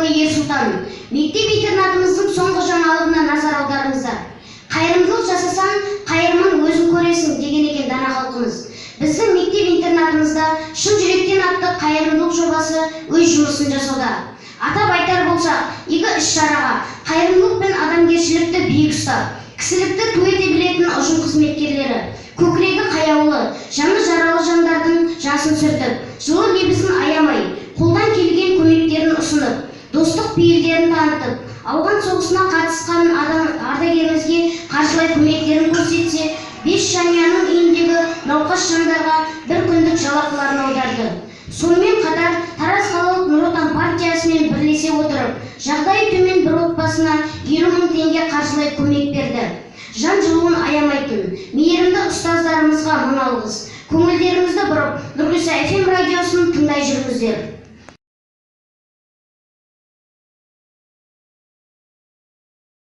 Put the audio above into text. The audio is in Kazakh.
Ахметова Ерсултан. Мектеп-интернатымыздың соңғы жаңалығына назар аударыңыздар. Қайырымдылық жасасаң, қайырымын өзің көресің деген екен дана халқымыз. Біздің мектеп-интернатымызда шын жүректен атты қайырымдылық жобасы өз жұмысын жасауда. Атап айтар болсақ, игі іс-шараға қайырымдылық пен адамгершілікті биік ұстап, кісілікті ту ете білетін ұжым қызметкерлері, көкірегі қаяулы, жаны жаралы жандардың жасын сүртіп, жылы лебізін аямай, қолдан келген көмектерін ұсынып, достық пейілдерін танытып, ауған соғысына қатысқан ардагерімізге қаржылай көмектерін көрсетсе, 5 жанұяның үйіндегі науқас жандарға бір күндік жалақыларын аударды. Сонымен қатар Тараз қалалық Нұр Отан партиясымен бірлесе отырып, жағдайы төмен бір отбасына 50 мың теңге қаржылай көмек берді. Жан жылуын аямайтын, мейірімді ұстаздарымызға мың алғыс. Көңілдеріңізді бұрып, Нұрғиса FM радиосын тыңдай жүріңіздер.